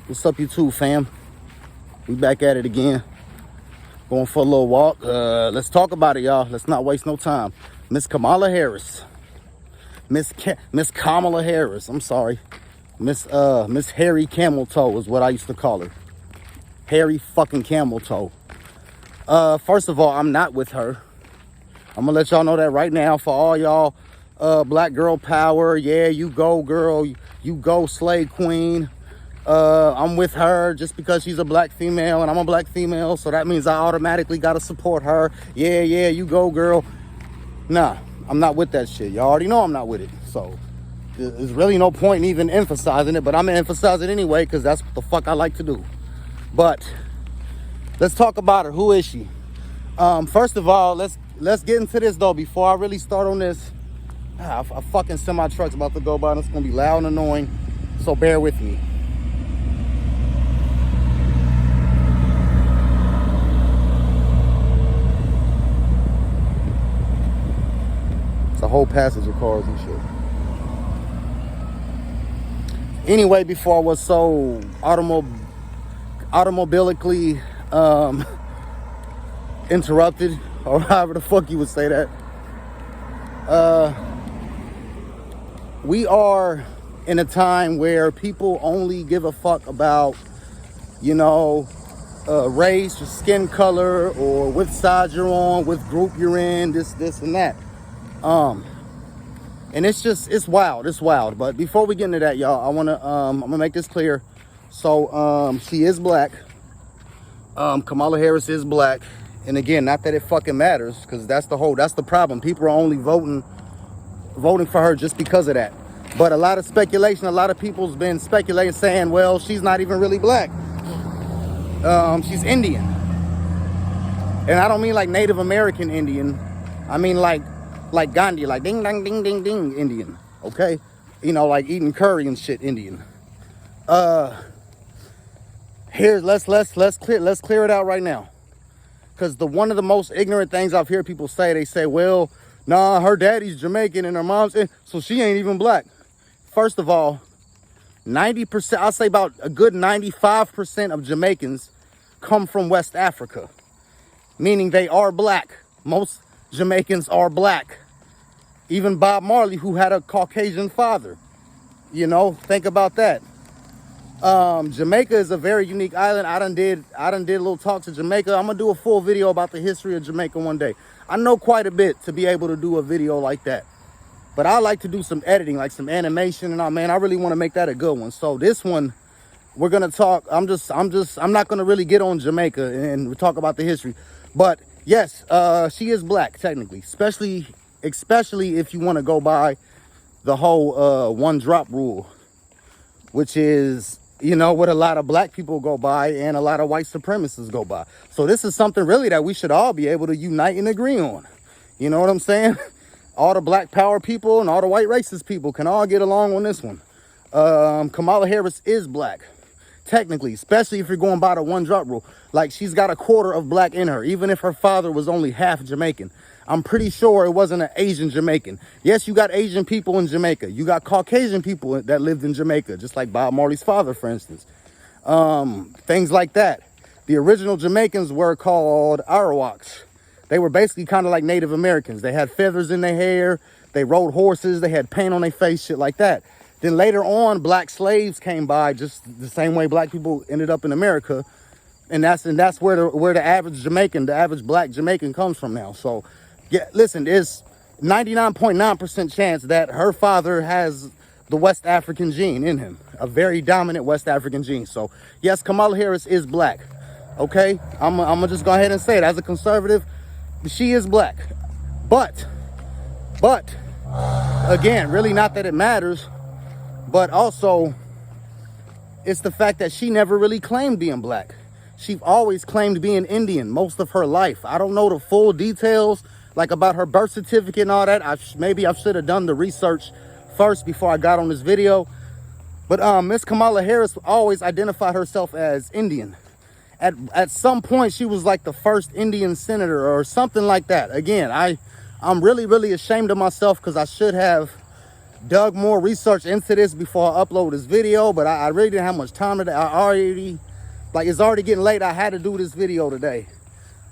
What's up, YouTube fam? We back at it again. Going for a little walk. Let's talk about it, y'all. Let's not waste no time. Miss Kamala Harris. Miss Kamala Harris. I'm sorry. Miss Harry Camel Toe is what I used to call her. Harry fucking Camel Toe. First of all, I'm not with her. I'm gonna let y'all know that right now for all y'all black girl power. Yeah, you go, girl. You go, slave queen. I'm with her just because she's a black female and I'm a black female, so that means I automatically gotta support her. Yeah, you go, girl. Nah, I'm not with that shit. Y'all already know I'm not with it, so there's really no point in even emphasizing it, but I'm gonna emphasize it anyway because that's what the fuck I like to do. But let's talk about her. Who is she? First of all, let's get into this though before I really start on this. A fucking semi truck's about to go by and it's gonna be loud and annoying, so bear with me. It's a whole passage of cars and shit. Anyway, before I was so automobilically interrupted, or however the fuck you would say that, we are in a time where people only give a fuck about, you know, race or skin color or which side you're on, which group you're in, this and that. And it's wild. But before we get into that, y'all, I'm gonna make this clear. So she is black. Kamala Harris is black. And again, not that it fucking matters, because that's the problem. People are only voting for her just because of that. But a lot of speculation, a lot of people's been speculating, saying, well, she's not even really black. She's Indian. And I don't mean like Native American Indian. I mean like Gandhi, like ding dang ding ding ding Indian. Okay? You know, like eating curry and shit Indian. Here, let's clear it out right now. Because one of the most ignorant things I've heard people say, they say, well, nah, her daddy's Jamaican and her mom's, so she ain't even black. First of all, 90%, I'll say about a good 95% of Jamaicans come from West Africa, meaning they are black. Most Jamaicans are black. Even Bob Marley, who had a Caucasian father, you know, think about that. Jamaica is a very unique island. I done did a little talk to Jamaica. I'm gonna do a full video about the history of Jamaica one day. I know quite a bit to be able to do a video like that, but I like to do some editing, like some animation, and man, I really want to make that a good one. So this one, we're gonna talk. I'm not gonna really get on Jamaica and we talk about the history, but yes, she is black technically, especially if you want to go by the whole one drop rule, which is, you know, what a lot of black people go by and a lot of white supremacists go by. So this is something really that we should all be able to unite and agree on. You know what I'm saying? All the black power people and all the white racist people can all get along on this one. Kamala Harris is black, technically, especially if you're going by the one drop rule. Like, she's got a quarter of black in her, even if her father was only half Jamaican. I'm pretty sure it wasn't an Asian Jamaican. Yes, you got Asian people in Jamaica. You got Caucasian people that lived in Jamaica, just like Bob Marley's father, for instance. Things like that. The original Jamaicans were called Arawaks. They were basically kind of like Native Americans. They had feathers in their hair. They rode horses. They had paint on their face, shit like that. Then later on, black slaves came by, just the same way black people ended up in America. And that's where the average Jamaican, the average black Jamaican comes from now. So, yeah, listen, there's 99.9% chance that her father has the West African gene in him, a very dominant West African gene. So, yes, Kamala Harris is black. Okay, I'm gonna just go ahead and say it. As a conservative, she is black. But again, really not that it matters, but also it's the fact that she never really claimed being black. She always claimed being Indian most of her life. I don't know the full details, like about her birth certificate and all that. Maybe I should have done the research first before I got on this video. But Miss Kamala Harris always identified herself as Indian. At some point, she was like the first Indian senator or something like that. Again, I'm really, really ashamed of myself because I should have dug more research into this before I upload this video, but I really didn't have much time today. It's already getting late. I had to do this video today.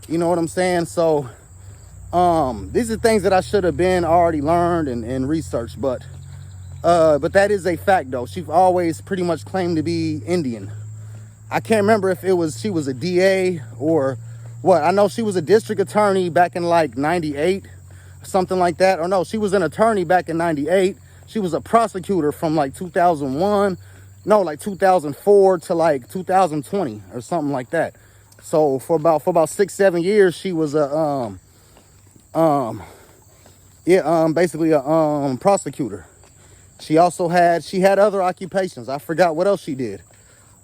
You know what I'm saying? So these are things that I should have been already learned and researched, but that is a fact though. She's always pretty much claimed to be Indian. I can't remember if she was a DA or what. I know she was a district attorney back in like 98, something like that. Or no, she was an attorney back in 98. She was a prosecutor from like 2001, no, like 2004 to like 2020 or something like that. So for about 6-7 years, she was basically a prosecutor. She had other occupations. I forgot what else she did.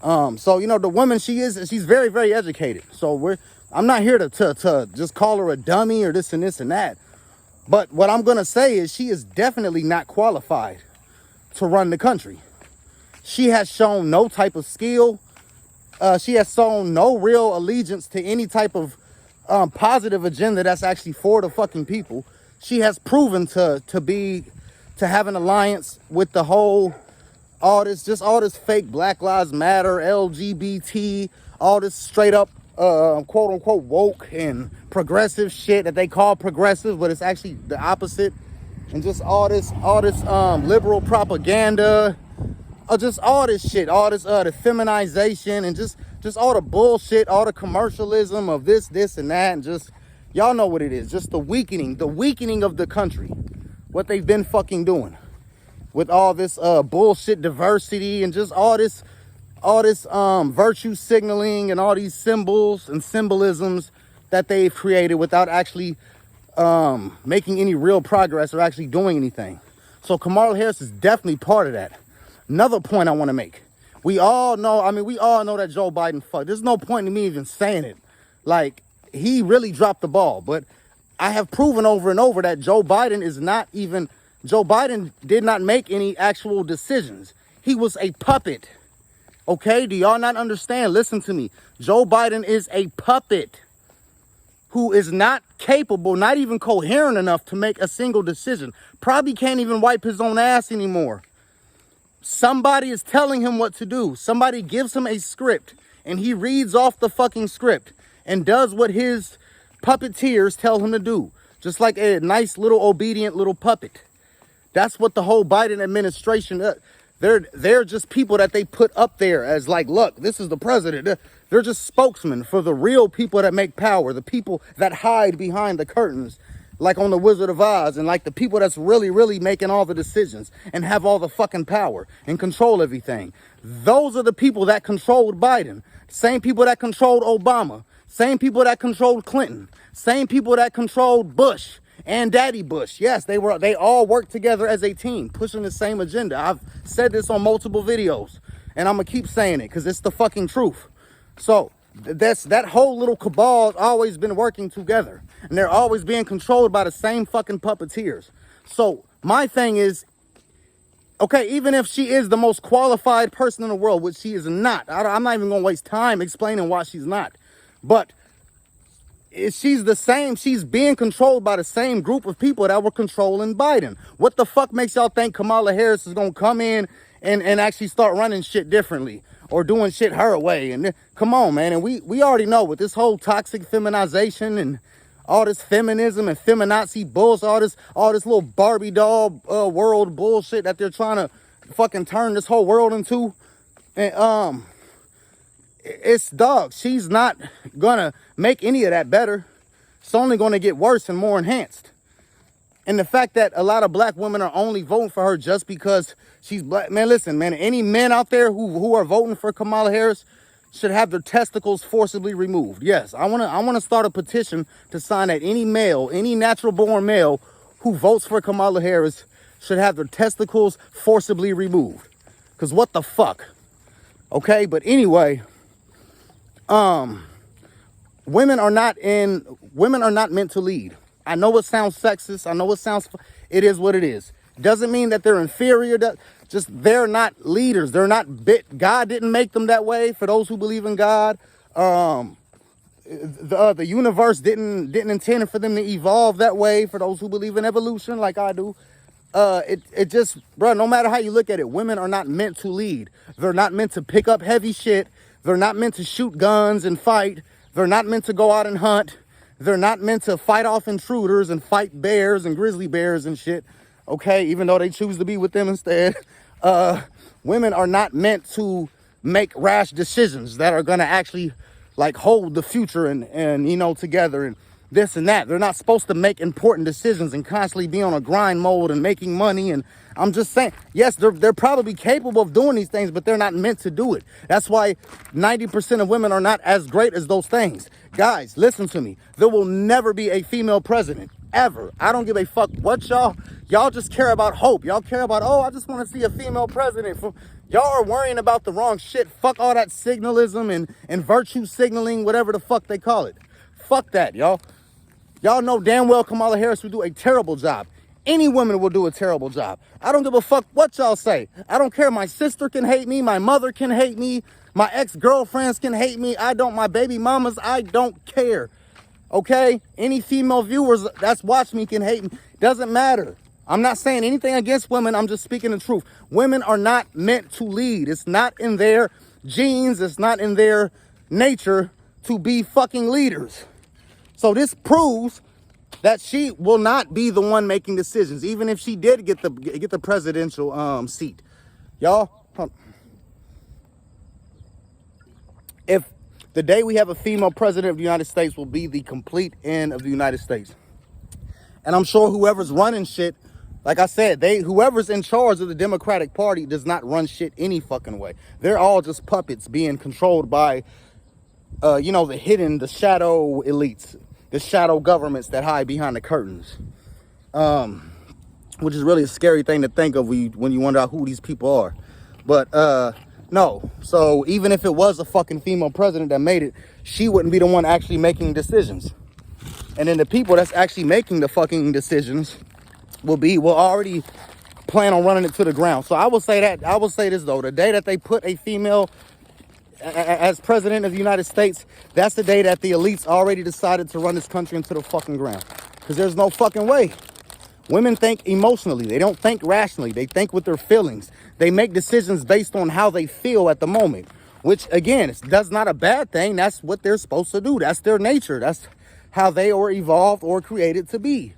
So you know, the woman, she's very, very educated. So I'm not here to just call her a dummy or this and that. But what I'm gonna say is she is definitely not qualified to run the country. She has shown no type of skill. She has shown no real allegiance to any type of positive agenda that's actually for the fucking people. She has proven to have an alliance with the whole, all this fake Black Lives Matter, LGBT, all this straight up quote unquote woke and progressive shit that they call progressive, but it's actually the opposite. And just all this liberal propaganda, just all this shit, all this the feminization, and just all the bullshit, all the commercialism of this and that, and just, y'all know what it is, just the weakening of the country, what they've been fucking doing with all this bullshit diversity and just all this virtue signaling and all these symbols and symbolisms that they've created without actually making any real progress or actually doing anything. So Kamala Harris is definitely part of that. Another point I want to make. We all know that Joe Biden fucked. There's no point in me even saying it. Like, he really dropped the ball. But I have proven over and over that Joe Biden did not make any actual decisions. He was a puppet. Okay? Do y'all not understand? Listen to me. Joe Biden is a puppet who is not capable, not even coherent enough to make a single decision. Probably can't even wipe his own ass anymore. Somebody is telling him what to do. Somebody gives him a script and he reads off the fucking script and does what his puppeteers tell him to do. Just like a nice little obedient little puppet. That's what the whole Biden administration, they're just people that they put up there as like, look, this is the president. They're just spokesmen for the real people that make power, the people that hide behind the curtains, like on the Wizard of Oz, and like the people that's really, really making all the decisions and have all the fucking power and control everything. Those are the people that controlled Biden. Same people that controlled Obama. Same people that controlled Clinton. Same people that controlled Bush and Daddy Bush. Yes, they all worked together as a team, pushing the same agenda. I've said this on multiple videos, and I'm gonna keep saying it because it's the fucking truth. So that whole little cabal has always been working together, and they're always being controlled by the same fucking puppeteers. So my thing is, okay, even if she is the most qualified person in the world, which she is not, I'm not even gonna waste time explaining why she's not, but she's the same. She's being controlled by the same group of people that were controlling Biden. What the fuck makes y'all think Kamala Harris is gonna come in and actually start running shit differently or doing shit her way? And come on, man. And we already know with this whole toxic feminization and all this feminism and feminazi bullshit, all this little Barbie doll world bullshit that they're trying to fucking turn this whole world into. And it's dog. She's not gonna make any of that better. It's only gonna get worse and more enhanced. And the fact that a lot of black women are only voting for her just because she's black. Man, listen, man, any men out there who are voting for Kamala Harris should have their testicles forcibly removed. Yes, I wanna start a petition to sign that any male, any natural born male who votes for Kamala Harris should have their testicles forcibly removed. Cause what the fuck? Okay, but anyway, women are not meant to lead. I know it sounds sexist. I know it is what it is. Doesn't mean that they're inferior. They're not leaders. They're not God didn't make them that way. For those who believe in God, the universe didn't intend for them to evolve that way. For those who believe in evolution, like I do, it just, bro, no matter how you look at it, women are not meant to lead. They're not meant to pick up heavy shit. They're not meant to shoot guns and fight. They're not meant to go out and hunt. They're not meant to fight off intruders and fight bears and grizzly bears and shit. Okay, even though they choose to be with them instead. Women are not meant to make rash decisions that are gonna actually like hold the future and you know, together and this and that. They're not supposed to make important decisions and constantly be on a grind mode and making money. And I'm just saying, yes, they're probably capable of doing these things, but they're not meant to do it. That's why 90% of women are not as great as those things. Guys, listen to me. There will never be a female president, ever. I don't give a fuck what y'all just care about hope. Y'all care about, oh, I just want to see a female president. Y'all are worrying about the wrong shit. Fuck all that signalism and virtue signaling, whatever the fuck they call it. Fuck that, y'all. Y'all know damn well Kamala Harris will do a terrible job. Any woman will do a terrible job. I don't give a fuck what y'all say. I don't care. My sister can hate me. My mother can hate me. My ex-girlfriends can hate me. My baby mamas, I don't care. Okay? Any female viewers that's watch me can hate me. Doesn't matter. I'm not saying anything against women. I'm just speaking the truth. Women are not meant to lead. It's not in their genes. It's not in their nature to be fucking leaders. So this proves that she will not be the one making decisions, even if she did get the presidential seat. Y'all, if the day we have a female president of the United States will be the complete end of the United States. And I'm sure whoever's running shit, like I said, whoever's in charge of the Democratic Party does not run shit any fucking way. They're all just puppets being controlled by, you know, the shadow elites. The shadow governments that hide behind the curtains, which is really a scary thing to think of when you wonder who these people are. But no, so even if it was a fucking female president that made it, she wouldn't be the one actually making decisions. And then the people that's actually making the fucking decisions will already plan on running it to the ground. So I will say this though, the day that they put a female as president of the United States, that's the day that the elites already decided to run this country into the fucking ground. Because there's no fucking way. Women think emotionally. They don't think rationally. They think with their feelings. They make decisions based on how they feel at the moment. Which, again, that's not a bad thing. That's what they're supposed to do. That's their nature. That's how they were evolved or created to be.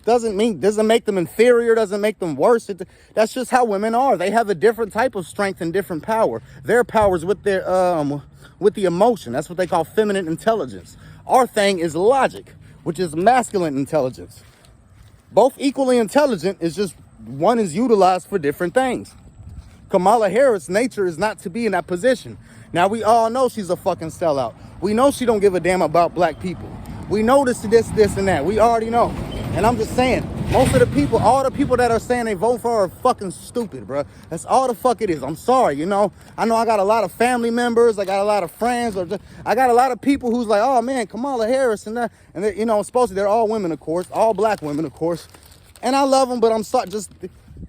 Doesn't make them inferior, doesn't make them worse. That's just how women are. They have a different type of strength and different power. Their power's with the emotion. That's what they call feminine intelligence. Our thing is logic, which is masculine intelligence. Both equally intelligent, is just one is utilized for different things. Kamala Harris' nature is not to be in that position. Now we all know she's a fucking sellout. We know she don't give a damn about black people. We know this, and that. We already know. And I'm just saying, most of the people, all the people that are saying they vote for her are fucking stupid, bro. That's all the fuck it is. I'm sorry, you know. I know I got a lot of family members. I got a lot of friends. I got a lot of people who's like, oh, man, Kamala Harris and that. And, you know, supposedly they're all women, of course. All black women, of course. And I love them, but I'm sorry.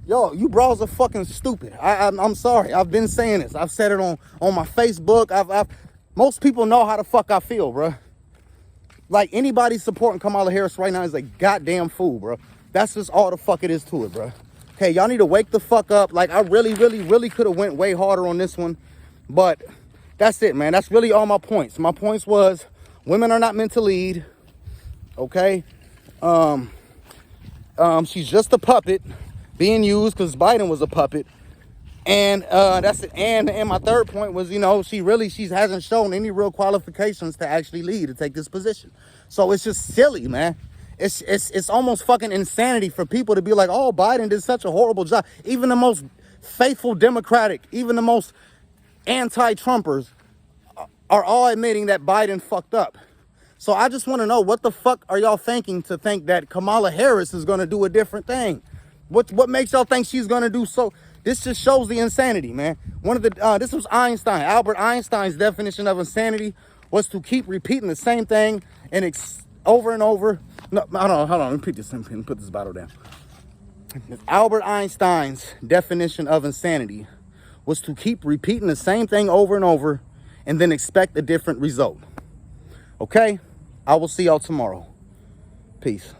Yo, you bros are fucking stupid. I'm sorry. I've been saying this. I've said it on my Facebook. Most people know how the fuck I feel, bro. Like, anybody supporting Kamala Harris right now is a goddamn fool, bro. That's just all the fuck it is to it, bro. Okay, y'all need to wake the fuck up. Like, I really, really, really could have went way harder on this one. But that's it, man. That's really all my points. My points was women are not meant to lead. Okay? She's just a puppet being used because Biden was a puppet. And that's it. And my third point was, you know, she hasn't shown any real qualifications to actually lead, to take this position. So it's just silly, man. It's almost fucking insanity for people to be like, oh, Biden did such a horrible job. Even the most faithful Democratic, even the most anti-Trumpers are all admitting that Biden fucked up. So I just want to know, what the fuck are y'all thinking to think that Kamala Harris is going to do a different thing? What makes y'all think she's going to do so? This just shows the insanity, man. This was Einstein. Albert Einstein's definition of insanity was to keep repeating the same thing and over and over. No, hold on. Repeat this and put this bottle down. Albert Einstein's definition of insanity was to keep repeating the same thing over and over and then expect a different result. Okay? I will see y'all tomorrow. Peace.